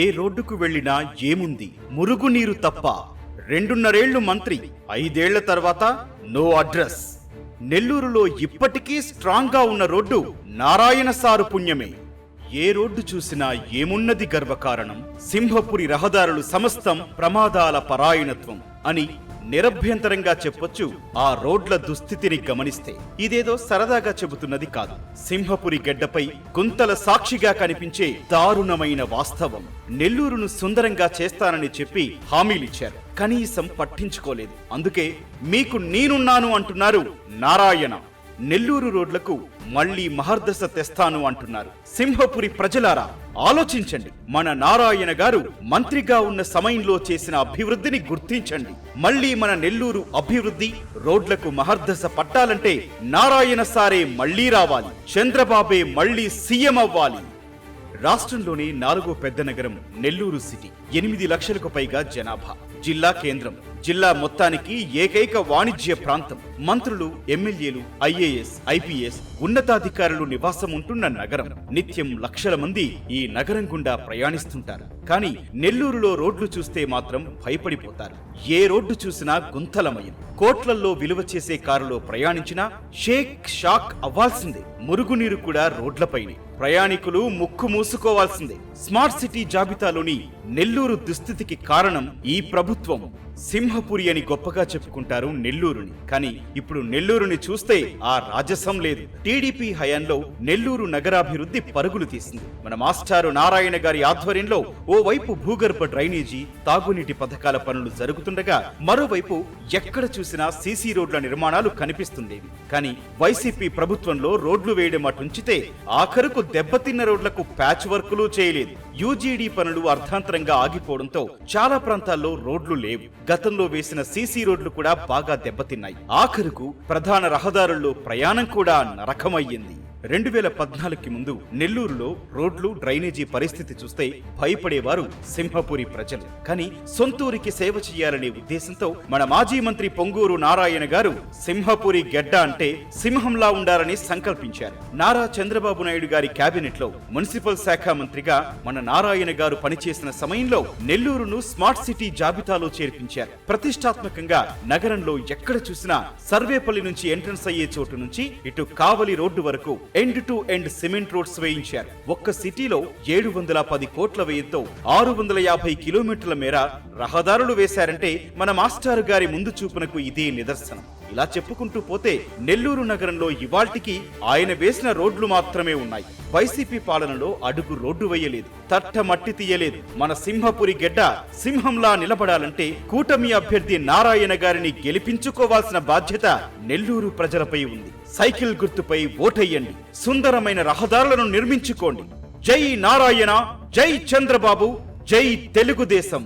ఏ రోడ్డుకు వెళ్లినా ఏముంది, మురుగునీరు తప్ప. 2.5 ఏళ్లు మంత్రి, 5 ఏళ్ల తర్వాత నో అడ్రస్. నెల్లూరులో ఇప్పటికీ స్ట్రాంగ్ గా ఉన్న రోడ్డు నారాయణ సారు పుణ్యమే. ఏ రోడ్డు చూసినా ఏమున్నది గర్వకారణం, సింహపురి రహదారులు సమస్తం ప్రమాదాల పరాయణత్వం అని నిరభ్యంతరంగా చెప్పొచ్చు. ఆ రోడ్ల దుస్థితిని గమనిస్తే ఇదేదో సరదాగా చెబుతున్నది కాదు. సింహపురి గడ్డపై గుంతల సాక్షిగా కనిపించే దారుణమైన వాస్తవం. నెల్లూరును సుందరంగా చేస్తానని చెప్పి హామీలిచ్చారు, కనీసం పట్టించుకోలేదు. అందుకే మీకు నేనున్నాను అంటున్నారు నారాయణ. నెల్లూరు రోడ్లకు మళ్లీ మహర్దశ తెస్తాను అంటున్నారు. సింహపురి ప్రజలారా ఆలోచించండి. మన నారాయణ గారు మంత్రిగా ఉన్న సమయంలో చేసిన అభివృద్ధిని గుర్తించండి. మళ్లీ మన నెల్లూరు అభివృద్ధి, రోడ్లకు మహర్దశ పట్టాలంటే నారాయణ సారే మళ్లీ రావాలి, చంద్రబాబే మళ్లీ సీఎం అవ్వాలి. రాష్ట్రంలోని 4వ పెద్ద నగరం నెల్లూరు సిటీ. 8 లక్షలకు పైగా జనాభా. జిల్లా కేంద్రం. జిల్లా మొత్తానికి ఏకైక వాణిజ్య ప్రాంతం. మంత్రులు, ఎమ్మెల్యేలు, ఐఏఎస్, ఐపీఎస్ ఉన్నతాధికారులు నివాసం ఉంటున్న నగరం. నిత్యం లక్షల మంది ఈ నగరం గుండా ప్రయాణిస్తుంటారు. కానీ నెల్లూరులో రోడ్లు చూస్తే మాత్రం భయపడిపోతారు. ఏ రోడ్డు చూసినా గుంతలమయం. కోట్లల్లో విలువ చేసే కారులో ప్రయాణించినా షాక్ అవ్వాల్సిందే. మురుగునీరు కూడా రోడ్లపైనే. ప్రయాణికులు ముక్కు మూసుకోవాల్సిందే. స్మార్ట్ సిటీ జాబితాలోని నెల్లూరు దుస్థితికి కారణం ఈ ప్రభుత్వం. సింహపురి అని గొప్పగా చెప్పుకుంటారు నెల్లూరుని. కానీ ఇప్పుడు నెల్లూరుని చూస్తే ఆ రాజసం లేదు. టీడీపీ హయాంలో నెల్లూరు నగరాభివృద్ధి పరుగులు తీసింది. మన మాస్టారు నారాయణ గారి ఆధ్వర్యంలో ఓవైపు భూగర్భ డ్రైనేజీ, తాగునీటి పథకాల పనులు జరుగుతుండగా మరోవైపు ఎక్కడ చూసినా సీసీ రోడ్ల నిర్మాణాలు కనిపిస్తుండేవి. కానీ వైసీపీ ప్రభుత్వంలో రోడ్లు వేయడం అటుంచితే ఆఖరుకు దెబ్బతిన్న రోడ్లకు ప్యాచ్ వర్కులు చేయలేదు. యూజీడీ పనులు అర్ధాంతరంగా ఆగిపోవడంతో చాలా ప్రాంతాల్లో రోడ్లు లేవు. గతంలో వేసిన సీసీ రోడ్లు కూడా బాగా దెబ్బతిన్నాయి. ఆఖరుకు ప్రధాన రహదారుల్లో ప్రయాణం కూడా నరకమయ్యింది. 2014కి ముందు నెల్లూరులో రోడ్లు, డ్రైనేజీ పరిస్థితి చూస్తే భయపడేవారు సింహపురి ప్రజలు. కానీ సొంతూరికి సేవ చేయాలనే ఉద్దేశంతో మన మాజీ మంత్రి పొంగూరు నారాయణ గారు సింహపురి గెడ్డ అంటే సింహంలా ఉండాలని సంకల్పించారు. నారా చంద్రబాబు నాయుడు గారి కేబినెట్ లో మున్సిపల్ శాఖ మంత్రిగా మన నారాయణ గారు పనిచేసిన సమయంలో నెల్లూరును స్మార్ట్ సిటీ జాబితాలో చేర్పించారు. ప్రతిష్టాత్మకంగా నగరంలో ఎక్కడ చూసినా సర్వేపల్లి నుంచి ఎంట్రన్స్ అయ్యే చోటు నుంచి ఇటు కావలి రోడ్డు వరకు end to end cement roads వేయించారు. ఒక్క సిటీలో 710 కోట్ల వ్యయంతో 650 కిలోమీటర్ల మేర రహదారులు వేశారంటే మన మాస్టారు గారి ముందు చూపునకు ఇదే నిదర్శనం. ఇలా చెప్పుకుంటూ పోతే నెల్లూరు నగరంలో ఇవాల్టికి ఆయన వేసిన రోడ్లు మాత్రమే ఉన్నాయి. వైసీపీ పాలనలో అడుగు రోడ్డు వేయలేదు, తట్ట మట్టి తీయలేదు. మన సింహపురి గెడ్డ సింహంలా నిలబడాలంటే కూటమి అభ్యర్థి నారాయణ గారిని గెలిపించుకోవాల్సిన బాధ్యత నెల్లూరు ప్రజలపై ఉంది. సైకిల్ గుర్తుపై ఓటెయ్యండి. సుందరమైన రహదారులను నిర్మించుకోండి. జై నారాయణ, జై చంద్రబాబు, జై తెలుగుదేశం.